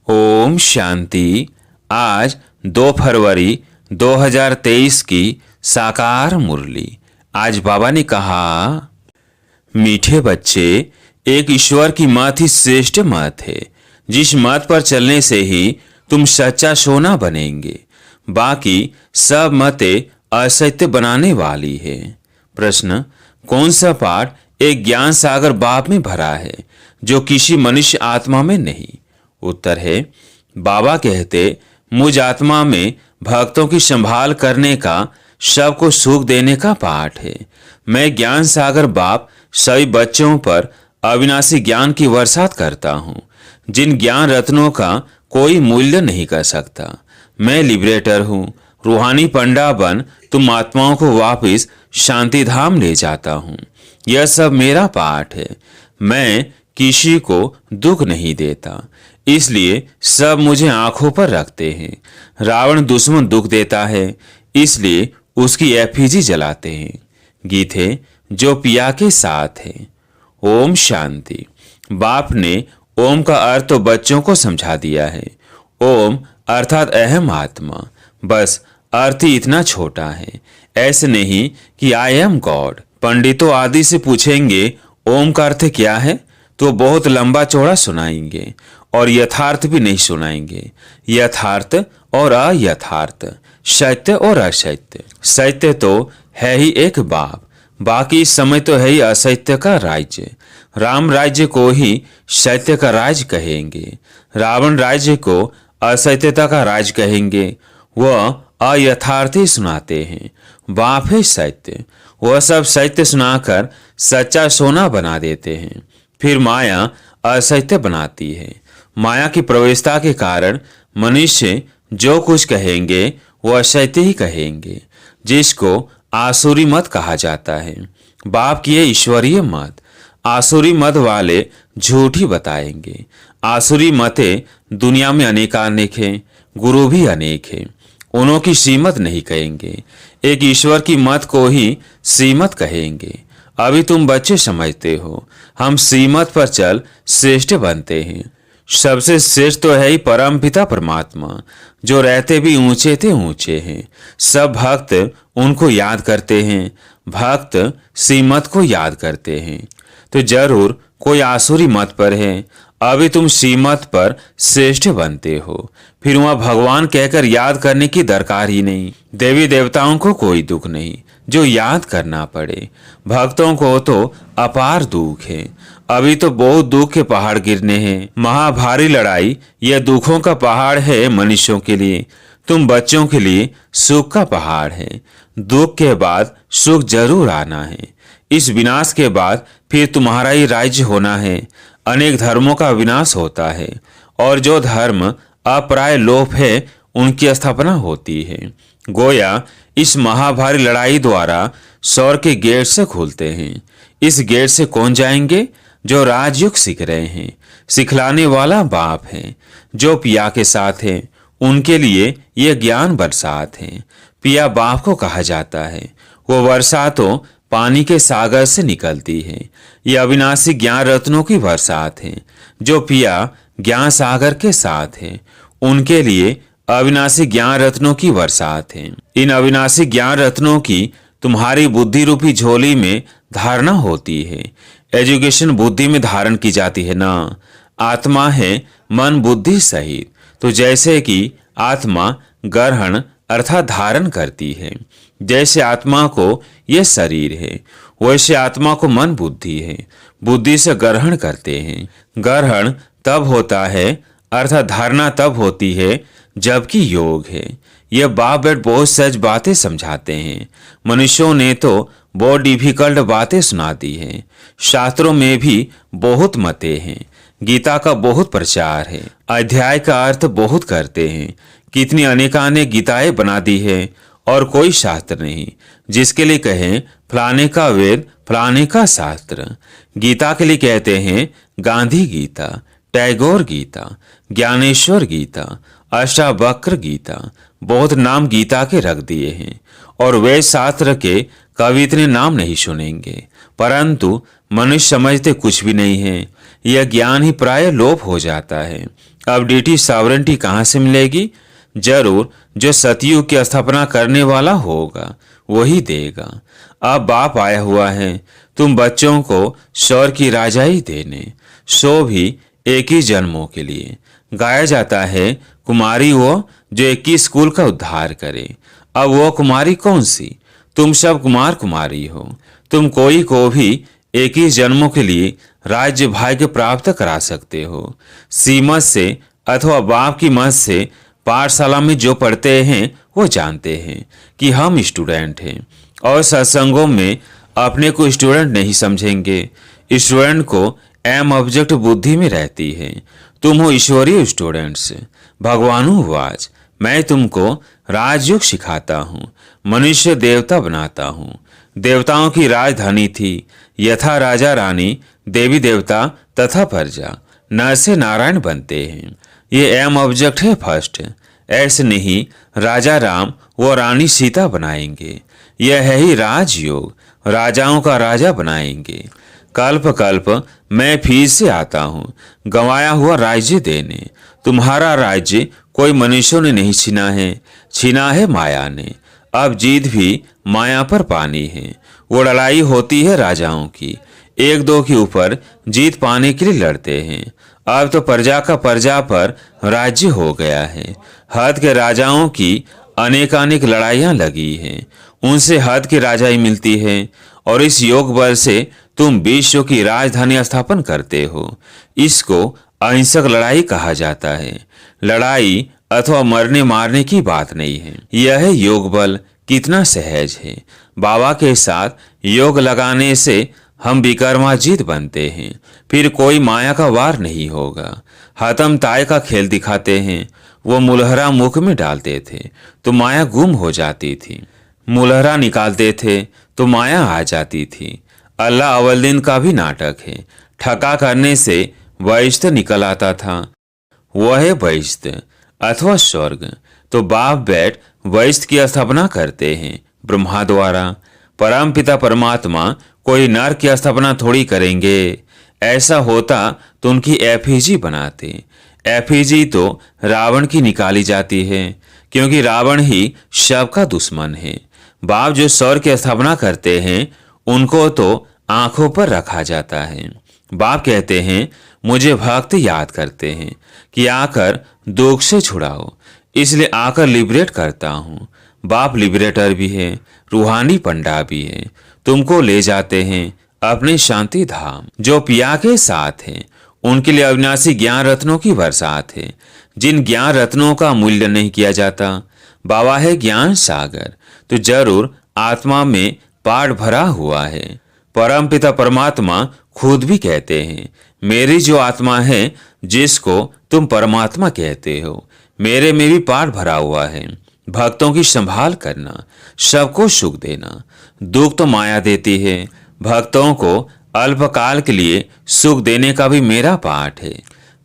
ओम शांति। आज 2 फरवरी 2023 की साकार मुरली। आज बाबा ने कहा, मीठे बच्चे, एक ईश्वर की मत ही श्रेष्ठ मत है। जिस मत पर चलने से ही तुम सच्चा सोना बनेंगे। बाकी सब मतें असत्य बनाने वाली है। प्रश्न, कौन सा पाठ एक ज्ञान सागर बाप में भरा है जो किसी मनुष्य आत्मा में नहीं? उत्तर है, बाबा कहते, मुझ आत्मा में भक्तों की संभाल करने का, सबको सुख देने का पाठ है। मैं ज्ञान सागर बाप सभी बच्चों पर अविनाशी ज्ञान की बरसात करता हूँ, जिन ज्ञान रत्नों का कोई मूल्य नहीं कर सकता। मैं लिबरेटर हूँ, रूहानी पंडा बन तुम आत्माओं को वापस शांति धाम ले जाता हूँ। यह सब मेरा पाठ है। मैं किसी को दुख नहीं देता, इसलिए सब मुझे आंखों पर रखते हैं। रावण दुश्मन दुख देता है, इसलिए उसकी एफिजी जलाते हैं। गीत है जो पिया के साथ है। ओम शांति। बाप ने ओम का अर्थ तो बच्चों को समझा दिया है। ओम अर्थात अहम आत्मा। बस अर्थ ही इतना छोटा है। ऐसे नहीं कि आई एम गॉड। पंडितों आदि से पूछेंगे ओम का अर्थ क्या है तो बहुत लंबा चौड़ा सुनाएंगे और यथार्थ भी नहीं सुनाएंगे। यथार्थ और अयथार्थ, सत्य और असत्य। सत्य तो है ही एक बाप, बाकी इस समय तो है ही असत्य का राज्य। राम राज्य को ही सत्य का राज कहेंगे, रावण राज्य को असत्यता का राज कहेंगे। वह अयथार्थ ही सुनाते हैं, बाप है सत्य। वह सब सत्य सुनाकर सच्चा सोना बना देते हैं। फिर माया असत्य बनाती है। माया की प्रवेशता के कारण मनुष्य जो कुछ कहेंगे वह असत्य ही कहेंगे, जिसको आसुरी मत कहा जाता है। बाप की ये ईश्वरीय मत। आसुरी मत वाले झूठी बताएंगे। आसुरी मतें दुनिया में अनेकानेक हैं, गुरु भी अनेक हैं। उन्हों की श्रीमत नहीं कहेंगे, एक ईश्वर की मत को ही श्रीमत कहेंगे। अभी तुम बच्चे समझते हो, हम श्रीमत पर चल श्रेष्ठ बनते हैं। सबसे श्रेष्ठ तो है ही परम पिता परमात्मा, जो रहते भी ऊंचे थे ऊंचे हैं। सब भक्त उनको याद करते हैं, भक्त श्रीमत को याद करते हैं। तो जरूर कोई आसुरी मत पर है। अभी तुम श्रीमत पर श्रेष्ठ बनते हो, फिर वहां भगवान कहकर याद करने की दरकार ही नहीं। देवी देवताओं को कोई दुख नहीं जो याद करना पड़े। भक्तों को तो अपार दुख है। अभी तो बहुत दुख के पहाड़ गिरने हैं। महाभारी लड़ाई यह दुखों का पहाड़ है मनुष्यों के लिए। तुम बच्चों के लिए सुख का पहाड़ है। दुख के बाद सुख जरूर आना है। इस विनाश के बाद फिर तुम्हारा ही राज्य होना है। अनेक धर्मों का विनाश होता है और जो धर्म अप्राय लोप है उनकी स्थापना होती है। गोया इस महाभारी लड़ाई द्वारा स्वर्ग के गेट से खुलते हैं। इस गेट से कौन जाएंगे? जो राजयोग सीख रहे हैं। सिखलाने वाला बाप है, जो पिया के साथ है। उनके लिए यह ज्ञान बरसात है। पिया बाप को कहा जाता है। वो बरसातों पानी के सागर से निकलती है। यह अविनाशी ज्ञान रत्नों की बरसात है। जो पिया ज्ञान सागर के साथ है, उनके लिए अविनाशी ज्ञान रत्नों की बरसात है। इन अविनाशी ज्ञान रत्नों की तुम्हारी बुद्धि रूपी झोली में धारणा होती है। एजुकेशन बुद्धि में धारण की जाती है ना। आत्मा है मन बुद्धि सहित। तो जैसे कि आत्मा ग्रहण अर्थात धारण करती है, जैसे आत्मा को यह शरीर है, वैसे आत्मा को मन बुद्धि है। बुद्धि से ग्रहण करते हैं। ग्रहण तब होता है अर्थात धारणा तब होती है जबकि योग है। यह बाप बेट बहुत सहज बातें समझाते हैं। मनुष्यों ने तो बहुत डिफिकल्ट बातें सुना दी हैं। शास्त्रों में भी बहुत मतें हैं। गीता का बहुत प्रचार है। अध्याय का अर्थ बहुत करते हैं। कितनी अनेकानेक गीताएं बना दी है और कोई शास्त्र नहीं जिसके लिए कहें फलाने का वेद फलाने का शास्त्र। गीता के लिए कहते हैं गांधी गीता, टैगोर गीता, ज्ञानेश्वर गीता, अष्टावक्र गीता। बहुत नाम गीता के रख दिए हैं और वे शास्त्र के कभी इतने नाम नहीं सुनेंगे, परंतु मनुष्य समझते कुछ भी नहीं है। यह ज्ञान ही प्राय लोप हो जाता है। अब ब्रिटिश सॉवरेंटी कहाँ से मिलेगी? जरूर जो सतयुग की स्थापना करने वाला होगा वही देगा। अब बाप आया हुआ है तुम बच्चों को स्वर की राजाई देने, सो भी एक ही जन्मों के लिए। गाया जाता है कुमारी वो जो 21 कुल का उद्धार करे। अब वो कुमारी कौन सी? तुम सब कुमार कुमारी हो। तुम कोई को भी 21 जन्मों के लिए राज्य भाग्य प्राप्त करा सकते हो। सीमत से अथवा बाप की मत से पाठशाला में जो पढ़ते हैं वो जानते हैं कि हम स्टूडेंट हैं, और सत्संगों में अपने को स्टूडेंट नहीं समझेंगे। स्टूडेंट को एम ऑब्जेक्ट बुद्धि में रहती है। तुम हो ईश्वरीय स्टूडेंट्स। भगवानुवाच मैं तुमको राजयोग सिखाता हूँ, मनुष्य देवता बनाता हूँ। देवताओं की राजधानी थी, यथा राजा रानी, देवी देवता तथा प्रजा। नर से नारायण बनते हैं। ये एम ऑब्जेक्ट है फर्स्ट। ऐसे नहीं राजा राम वो रानी सीता बनाएंगे। यह है ही राजयोग, राजाओं का राजा बनाएंगे। कल्प कल्प मैं फिर से आता हूँ गंवाया हुआ राज्य देने। तुम्हारा राज्य कोई मनुष्यों ने नहीं छीना है, छीना है माया ने। अब जीत भी माया पर पानी है। वो लड़ाई होती है राजाओं की, एक दो के ऊपर जीत पाने के लिए लड़ते हैं। अब तो प्रजा का प्रजा पर राज्य हो गया है। हद के राजाओं की अनेकानेक लड़ाइयाँ लगी हैं, उनसे हद की राजाई मिलती है, और इस योग बल से तुम विश्व की राजधानी स्थापन करते हो। इसको अहिंसक लड़ाई कहा जाता है। लड़ाई अथवा मरने मारने की बात नहीं है। यह योग बल कितना सहज है। बाबा के साथ योग लगाने से हम विकर्माजीत बनते हैं, फिर कोई माया का वार नहीं होगा। हतम ताय का खेल दिखाते हैं। वो मुलहरा मुख में डालते थे तो माया गुम हो जाती थी, मुलहरा निकालते थे तो माया आ जाती थी। अल्लाह अव्वल दिन का भी नाटक है। ठका करने से वैश्य निकल आता था, वह है वैश्य अथवा स्वर्ग। तो बाप बैठ वैश्य की स्थापना करते हैं ब्रह्मा द्वारा। परम पिता परमात्मा कोई नर की स्थापना थोड़ी करेंगे। ऐसा होता तो उनकी एफिजी बनाते। एफिजी तो रावण की निकाली जाती है, क्योंकि रावण ही सबका दुश्मन है। बाप जो सौर की स्थापना करते हैं उनको तो आंखों पर रखा जाता है। बाप कहते हैं मुझे भक्त याद करते हैं कि आकर दुख से छुड़ाओ, इसलिए आकर लिबरेट करता हूँ। बाप लिबरेटर भी है, रूहानी पंडा भी है। तुमको ले जाते हैं अपने शांति धाम। जो पिया के साथ हैं उनके लिए अविनाशी ज्ञान रत्नों की बरसात है, जिन ज्ञान रत्नों का मूल्य नहीं किया जाता। बाबा है ज्ञान सागर, तो जरूर आत्मा में पाठ भरा हुआ है। परम पिता परमात्मा खुद भी कहते हैं मेरी जो आत्मा है जिसको तुम परमात्मा कहते हो, मेरे में भी पाठ भरा हुआ है। भक्तों की संभाल करना, सबको सुख देना। दुख तो माया देती है, भक्तों को अल्पकाल के लिए सुख देने का भी मेरा पाठ है।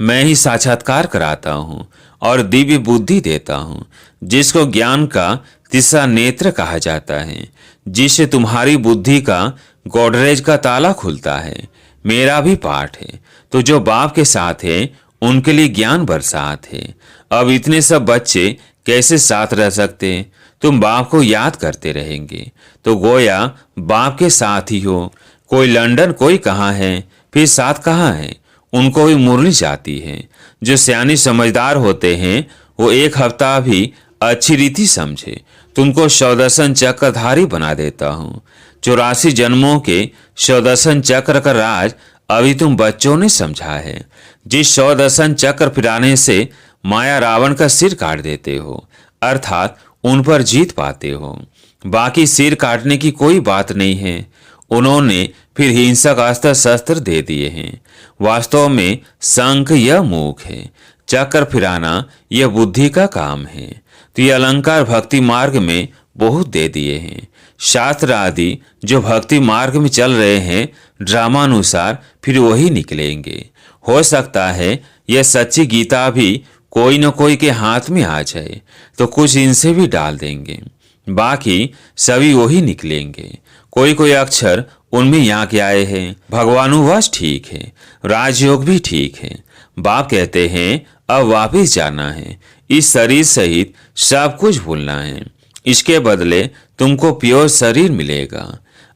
मैं ही साक्षात्कार कराता हूँ और दिव्य बुद्धि देता हूँ, जिसको ज्ञान का तीसरा नेत्र कहा जाता है, जिससे तुम्हारी बुद्धि का गोडरेज का ताला खुलता है। मेरा भी पाठ है। तो जो बाप के साथ है उनके लिए ज्ञान बरसात है। अब इतने सब बच्चे कैसे साथ रह सकते? तुम बाप को याद करते रहेंगे तो गोया बाप के साथ ही हो। कोई लंदन, कोई कहाँ है, फिर साथ कहाँ है? उनको भी मुरली जाती है। जो सियानी समझदार होते हैं वो एक हफ्ता भी अच्छी रीति समझे। तुमको शौदर्शन चक्रधारी बना देता हूँ। 84 जन्मों के शौदर्शन चक्र का राज अभी तुम बच्चों ने समझा है। जिस शौदर्शन चक्र फिराने से माया रावण का सिर काट देते हो, अर्थात उन पर जीत पाते हो। बाकी सिर काटने की कोई बात नहीं है। उन्होंने फिर हिंसक अस्त्र शस्त्र दे दिए हैं। वास्तव में शंख यह मुख है, चक्र फिराना यह बुद्धि का काम है। तो ये अलंकार भक्ति मार्ग में बहुत दे दिए हैं। शास्त्र आदि जो भक्ति मार्ग में चल रहे हैं ड्रामा अनुसार फिर वही निकलेंगे। हो सकता है यह सच्ची गीता भी कोई न कोई के हाथ में आ जाए तो कुछ इनसे भी डाल देंगे, बाकी सभी वही निकलेंगे। कोई कोई अक्षर उनमें यहाँ के आए हैं। भगवानुवास ठीक है, राजयोग भी ठीक है। बाप कहते हैं अब वापिस जाना है, इस शरीर सहित सब कुछ भूलना है। इसके बदले तुमको प्योर शरीर मिलेगा,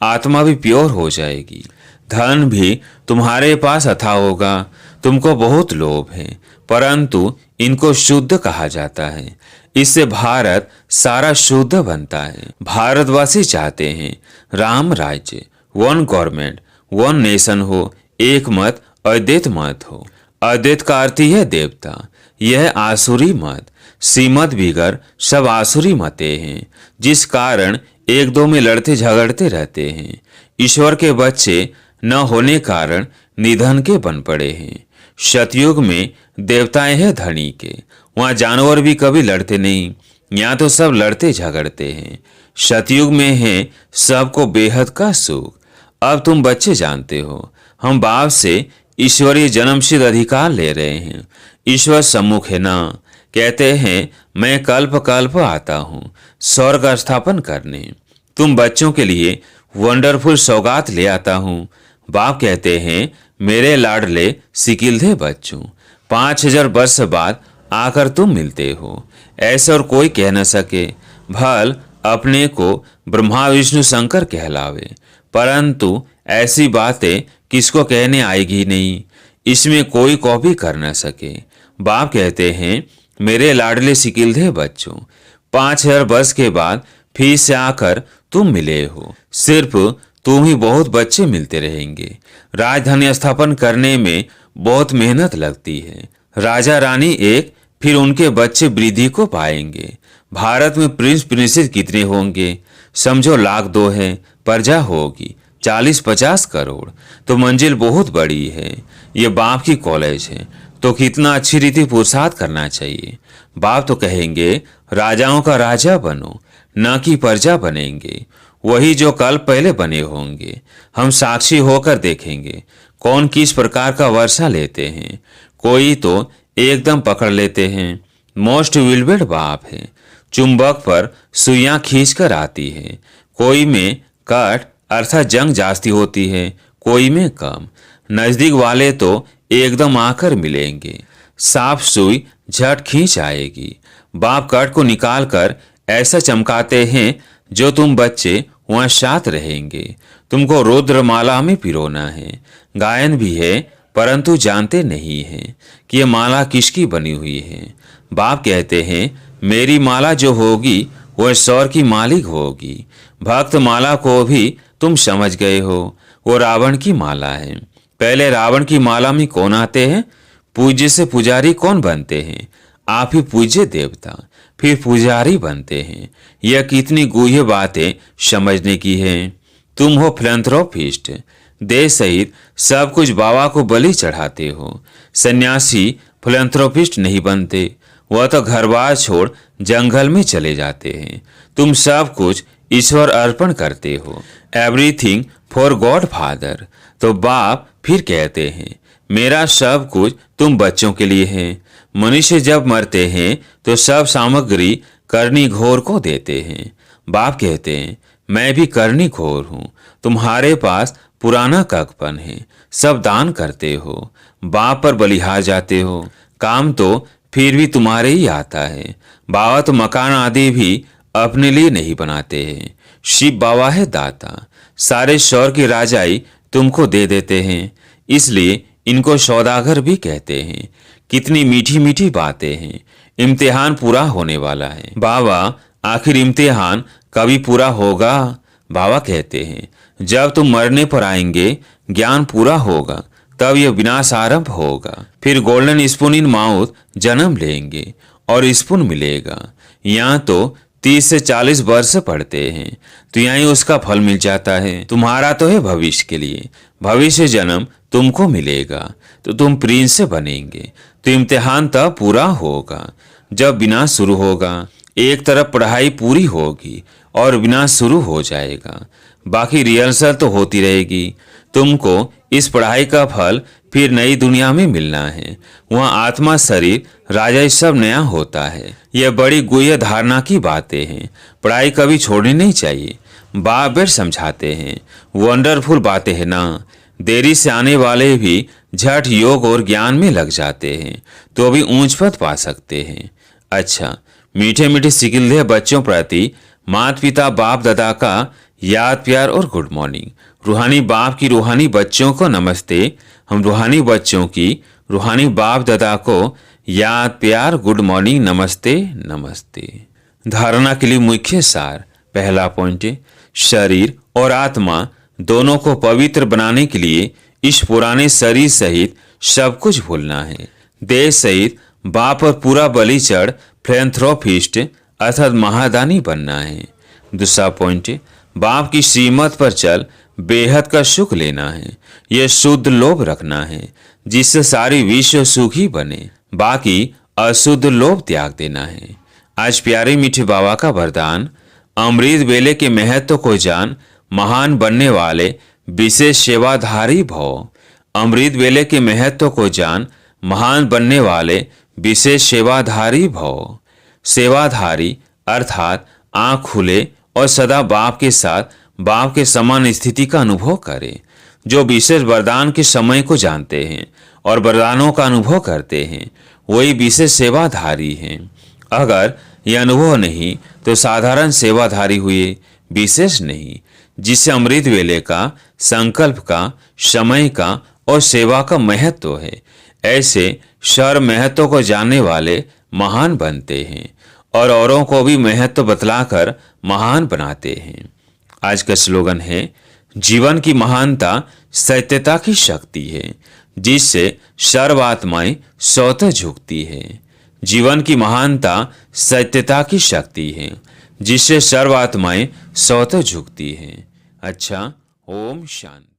आत्मा भी प्योर हो जाएगी। धन भी तुम्हारे पास अथाह होगा। तुमको बहुत लोभ है, परंतु इनको शुद्ध कहा जाता है। इससे भारत सारा शुद्ध बनता है। भारतवासी चाहते हैं राम राज्य, वन गवर्नमेंट, वन नेशन हो, एक मत, अद्वैत मत हो। अद्वैत का अर्थ ही है देवता। यह आसुरी मत, श्रीमत बिगर सब आसुरी मते हैं, जिस कारण एक दो में लड़ते झगड़ते रहते हैं। ईश्वर के बच्चे न होने कारण निधन के बन पड़े हैं। सतयुग में देवताएं हैं धनी के, वहां जानवर भी कभी लड़ते नहीं, यहाँ तो सब लड़ते झगड़ते हैं। सतयुग में है सबको बेहद का सुख। अब तुम बच्चे जानते हो, हम बाप से ईश्वरीय जन्मसिद्ध अधिकार ले रहे हैं। ईश्वर सम्मुख है ना, कहते हैं मैं कल्प कल्प आता हूँ स्वर्ग स्थापन करने। तुम बच्चों के लिए वंडरफुल सौगात ले आता हूँ। बाप कहते हैं मेरे लाडले सिकिलधे बच्चों, 5000 वर्ष बाद आकर तुम मिलते हो। ऐसे और कोई कह न सके। भल अपने को ब्रह्मा विष्णु शंकर कहलावे, परंतु ऐसी बातें किसको कहने आएगी नहीं। इसमें कोई कॉपी कर न सके। बाप कहते हैं मेरे लाडले सिकिलधे बच्चों, 5000 वर्ष के बाद फिर से आकर तुम मिले हो। सिर्फ तुम ही बहुत बच्चे मिलते रहेंगे। राजधानी स्थापन करने में बहुत मेहनत लगती है। राजा रानी एक, फिर उनके बच्चे वृद्धि को पाएंगे। भारत में प्रिंस प्रिंसेस कितने होंगे? समझो लाख 2 है, प्रजा होगी 40-50 करोड़, तो मंजिल बहुत बड़ी है। ये बाप की कॉलेज है, तो कितना अच्छी रीति पुरुषार्थ करना चाहिए। बाप तो कहेंगे राजाओं का राजा बनो, न कि प्रजा बनेंगे, वही जो कल पहले बने होंगे। हम साक्षी होकर देखेंगे कौन किस प्रकार का वर्षा लेते हैं। कोई तो एकदम पकड़ लेते हैं। मोस्ट विल्बेड बाप है, चुंबक पर सुइयां खींचकर आती है। कोई में कट अर्थात जंग जास्ती होती है, कोई में कम। नजदीक वाले तो एकदम आकर मिलेंगे, साफ सुई झट खींच आएगी। बाप कट को निकाल कर ऐसा चमकाते हैं जो तुम बच्चे वहां साथ रहेंगे। तुमको रुद्रमाला में पिरोना है। गायन भी है, परंतु जानते नहीं हैं कि यह माला किसकी बनी हुई है। बाप कहते हैं मेरी माला जो होगी वह स्वर की मालिक होगी। भक्त माला को भी तुम समझ गए हो, वो रावण की माला है। पहले रावण की माला में कौन आते हैं? पूज्य से पुजारी कौन बनते हैं? आप ही पूज्य देवता, फिर पुजारी बनते हैं। यह कितनी गूढ़ बातें समझने की है। तुम हो फिलैंथ्रोपिस्ट, देश सहित सब कुछ बाबा को बलि चढ़ाते हो। सन्यासी फिलैंथ्रोपिस्ट नहीं बनते, वह तो घर बार छोड़ जंगल में चले जाते हैं। तुम सब कुछ ईश्वर अर्पण करते हो, एवरीथिंग फॉर गॉड फादर। तो बाप फिर कहते हैं मेरा सब कुछ तुम बच्चों के लिए है। मनुष्य जब मरते हैं तो सब सामग्री करनी घोर को देते हैं। बाप कहते हैं मैं भी करनी घोर हूँ। तुम्हारे पास पुराना ककपन है, सब दान करते हो, बाप पर बलिहार जाते हो। काम तो फिर भी तुम्हारे ही आता है। बाबा तो मकान आदि भी अपने लिए नहीं बनाते हैं। शिव बाबा है दाता, सारे शौर की राजाई तुमको दे देते हैं, इसलिए इनको सौदागर भी कहते हैं। कितनी मीठी मीठी बातें हैं। इम्तिहान पूरा होने वाला है। बाबा आखिर इम्तिहान कभी पूरा होगा? बाबा कहते हैं जब तुम मरने पर आएंगे, ज्ञान पूरा होगा, तब यह विनाश आरंभ होगा। फिर गोल्डन स्पून इन माउथ जन्म लेंगे और स्पून मिलेगा। यहाँ तो 30 से 40 वर्ष पढ़ते हैं, तो यहीं उसका फल मिल जाता है। तुम्हारा तो है भविष्य के लिए, भविष्य जन्म तुमको मिलेगा, तो तुम प्रिंस बनेंगे। तो इम्तिहान तब पूरा होगा जब विनाश शुरू होगा। एक तरफ पढ़ाई पूरी होगी और विनाश शुरू हो जाएगा, बाकी रिहर्सल तो होती रहेगी। तुमको इस पढ़ाई का फल फिर नई दुनिया में मिलना है। वहाँ आत्मा शरीर राजा सब नया होता है। यह बड़ी गुह्य धारणा की बातें हैं। पढ़ाई कभी छोड़नी नहीं चाहिए। बाप बेट समझाते हैं। वंडरफुल बातें हैं ना। देरी से आने वाले भी झट योग और ज्ञान में लग जाते हैं तो भी ऊंच पद पा सकते हैं। अच्छा, मीठे मीठे सिकिल्दे बच्चों प्रति माता पिता बाप दादा का याद प्यार और गुड मॉर्निंग। रूहानी बाप की रूहानी बच्चों को नमस्ते। हम रूहानी बच्चों की रूहानी बाप दादा को याद प्यार गुड मॉर्निंग नमस्ते नमस्ते। धारणा के लिए मुख्य सार। पहला पॉइंट है, शरीर और आत्मा दोनों को पवित्र बनाने के लिए इस पुराने शरीर सहित सब कुछ भूलना है। देह सहित बाप पर पूरा बलि चढ़ फिलैंथ्रोपिस्ट अर्थात महादानी बनना है। दूसरा पॉइंट है, बाप की श्रीमत पर चल बेहद का सुख लेना है। यह शुद्ध लोभ रखना है जिससे सारी विश्व सुखी बने। बाकी अशुद्ध लोभ त्याग देना है। आज प्यारे मीठे बाबा का वरदान, अमृत वेले के महत्व को जान, महान बनने वाले विशेष सेवाधारी भव। अमृत वेले के महत्व को जान, महान बनने वाले विशेष सेवाधारी भव। सेवाधारी अर्थात आंख खुले और सदा बाप के साथ बाप के समान स्थिति का अनुभव करें। जो विशेष वरदान के समय को जानते हैं और वरदानों का अनुभव करते हैं वही विशेष सेवाधारी हैं। अगर यह अनुभव नहीं तो साधारण सेवाधारी हुए, विशेष नहीं, जिससे अमृत वेले का, संकल्प का, समय का और सेवा का महत्व है। ऐसे सर्व महत्व को जानने वाले महान बनते हैं और औरों को भी महत्व बतलाकर महान बनाते हैं। आज का स्लोगन है, जीवन की महानता सत्यता की शक्ति है जिससे सर्व आत्माएं स्वतः झुकती है। जीवन की महानता सत्यता की शक्ति है जिससे सर्व आत्माएं स्वतः झुकती हैं। अच्छा, ओम शांति।